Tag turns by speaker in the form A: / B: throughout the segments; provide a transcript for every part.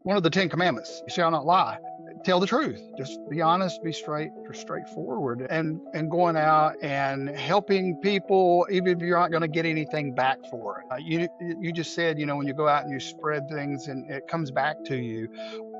A: one of the 10 commandments. You shall not lie. Tell the truth. Just be honest, be straightforward, and going out and helping people, even if you're not going to get anything back for it. You just said, when you go out and you spread things and it comes back to you.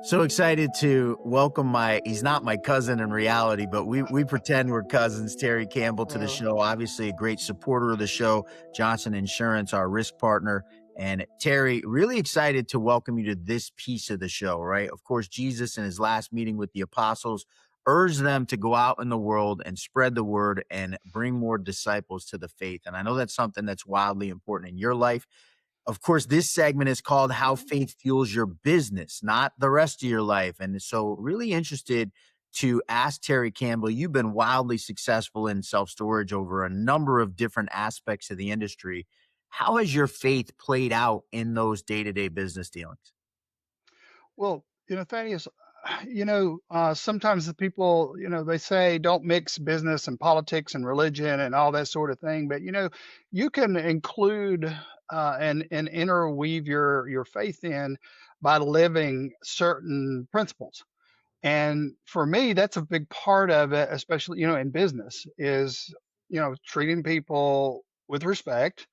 B: So excited to welcome he's not my cousin in reality, but we pretend we're cousins, Terry Campbell, to the show. Obviously a great supporter of the show, Johnson Insurance, our risk partner. And Terry, really excited to welcome you to this piece of the show, right? Of course, Jesus in his last meeting with the apostles urged them to go out in the world and spread the word and bring more disciples to the faith. And I know that's something that's wildly important in your life. Of course, this segment is called How Faith Fuels Your Business, not the rest of your life. And so really interested to ask Terry Campbell, you've been wildly successful in self-storage over a number of different aspects of the industry. How has your faith played out in those day-to-day business dealings?
A: Well, Thaddeus, sometimes the people, they say don't mix business and politics and religion and all that sort of thing. But, you can include and interweave your faith in by living certain principles. And for me, that's a big part of it, especially, in business is, treating people with respect,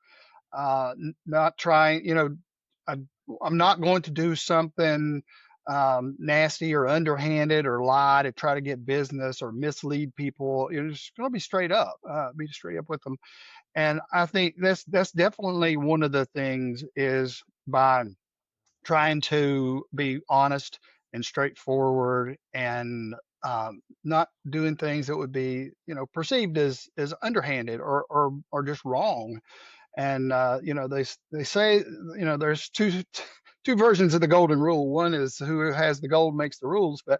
A: not trying, I, I'm not going to do something nasty or underhanded or lie to try to get business or mislead people. Just going to be straight up with them. And I think that's definitely one of the things is by trying to be honest and straightforward and not doing things that would be, perceived as underhanded or just wrong. And they say, there's two versions of the golden rule. One is who has the gold makes the rules, but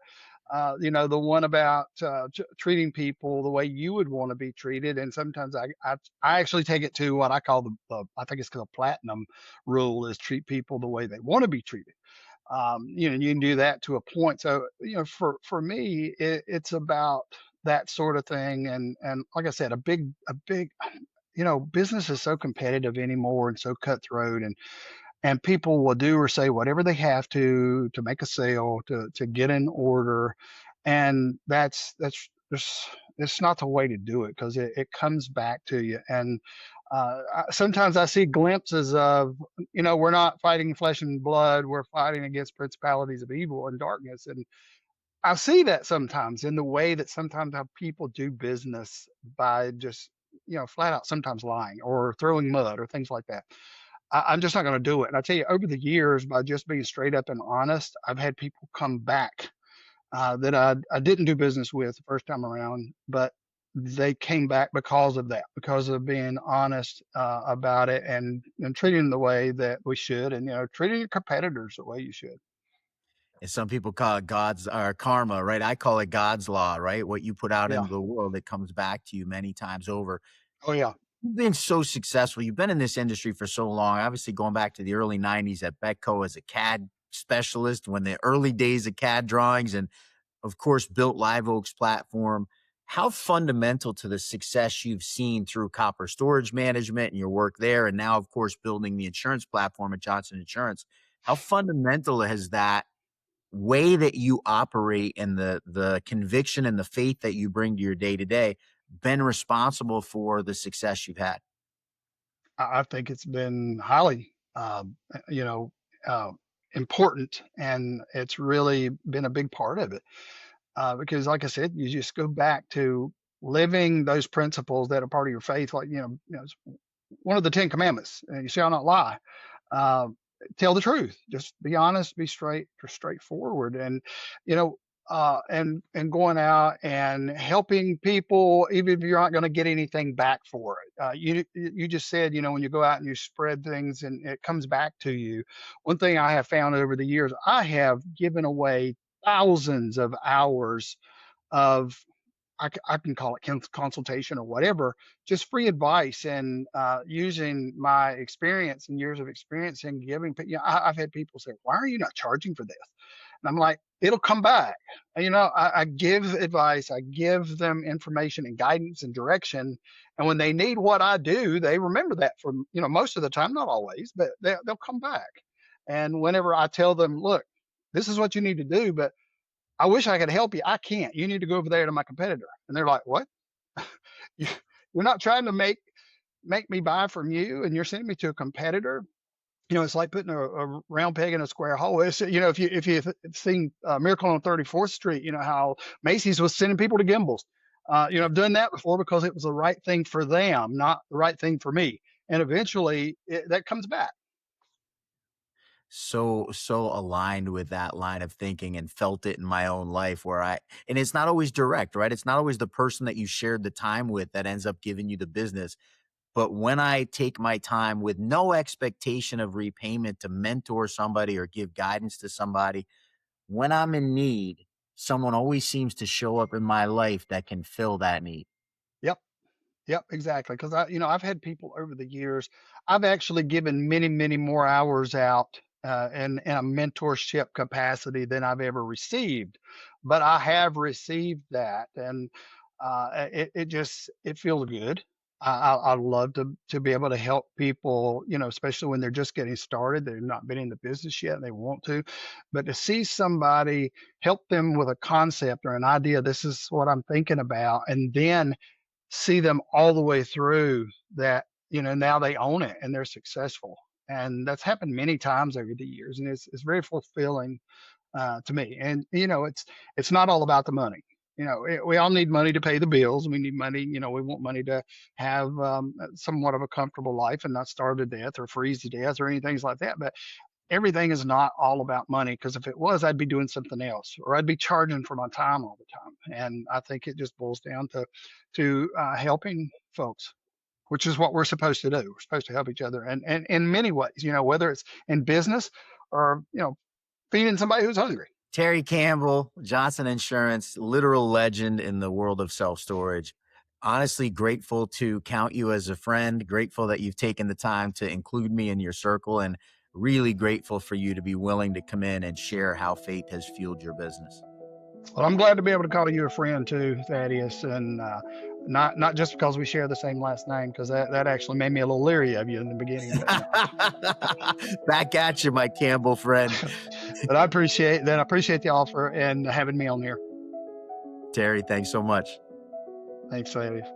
A: the one about treating people the way you would want to be treated. And sometimes I actually take it to what I call I think it's called platinum rule, is treat people the way they want to be treated. You can do that to a point. So, for me, it's about that sort of thing. And like I said, a big, business is so competitive anymore and so cutthroat, and people will do or say whatever they have to make a sale, to get an order. And it's not the way to do it, because it comes back to you. And sometimes I see glimpses of, we're not fighting flesh and blood, we're fighting against principalities of evil and darkness. And I see that sometimes in the way that sometimes how people do business by just, flat out sometimes lying or throwing mud or things like that. I'm just not going to do it. And I tell you, over the years, by just being straight up and honest, I've had people come back that I didn't do business with the first time around, but they came back because of that, because of being honest about it, and treating them the way that we should, and treating your competitors the way you should.
B: And some people call it God's or karma, right? I call it God's law, right? What you put out
A: Yeah.
B: into the world, it comes back to you many times over.
A: Oh yeah.
B: You've been so successful. You've been in this industry for so long, obviously going back to the early 90s at Betco as a CAD specialist, when the early days of CAD drawings, and of course built Live Oak's platform. How fundamental to the success you've seen through copper storage management and your work there, and now of course building the insurance platform at Johnson Insurance, how fundamental has that way that you operate and the conviction and the faith that you bring to your day to day been responsible for the success you've had?
A: I think it's been highly, you know, uh, important, and it's really been a big part of it. Because, like I said, you just go back to living those principles that are part of your faith. Like, it's one of the 10 commandments, you shall not lie. Uh, Tell the truth. Just be honest, be straightforward. And, and going out and helping people, even if you're not going to get anything back for it. You just said, when you go out and you spread things and it comes back to you. One thing I have found over the years, I have given away thousands of hours of, I can call it consultation or whatever, just free advice, and using my experience and years of experience in giving. I've had people say, "Why are you not charging for this?" And I'm like, "It'll come back." I give advice, I give them information and guidance and direction, and when they need what I do, they remember that for most of the time, not always, but they'll come back. And whenever I tell them, "Look, This is what you need to do, but I wish I could help you. I can't. You need to go over there to my competitor." And they're like, "What? You- You're not trying to make me buy from you, and you're sending me to a competitor?" It's like putting a round peg in a square hole. If you've seen Miracle on 34th Street, you know how Macy's was sending people to Gimbals. I've done that before because it was the right thing for them, not the right thing for me. And eventually, that comes back.
B: So aligned with that line of thinking, and felt it in my own life, and it's not always direct, right? It's not always the person that you shared the time with that ends up giving you the business. But when I take my time with no expectation of repayment to mentor somebody or give guidance to somebody, when I'm in need, someone always seems to show up in my life that can fill that need.
A: Yep. Yep, exactly. Because I've had people over the years. I've actually given many, many more hours out in a mentorship capacity than I've ever received, but I have received that, and it feels good. I love to be able to help people, especially when they're just getting started. They've not been in the business yet, and they want to, but to see somebody help them with a concept or an idea. This is what I'm thinking about, and then see them all the way through that, now they own it and they're successful. And that's happened many times over the years. And it's very fulfilling to me. And, it's not all about the money. We all need money to pay the bills. We need money. We want money to have somewhat of a comfortable life and not starve to death or freeze to death or anything like that. But everything is not all about money, because if it was, I'd be doing something else, or I'd be charging for my time all the time. And I think it just boils down to helping folks, which is what we're supposed to do. We're supposed to help each other, and in many ways, whether it's in business or feeding somebody who's hungry.
B: Terry Campbell, Johnson Insurance, literal legend in the world of self-storage. Honestly, grateful to count you as a friend, grateful that you've taken the time to include me in your circle, and really grateful for you to be willing to come in and share how faith has fueled your business.
A: Well, I'm glad to be able to call you a friend too, Thaddeus, and not just because we share the same last name, because that actually made me a little leery of you in the beginning. But no.
B: Back at you, my Campbell friend.
A: But I appreciate that. I appreciate the offer and having me on here.
B: Terry, thanks so much.
A: Thanks, Thaddeus.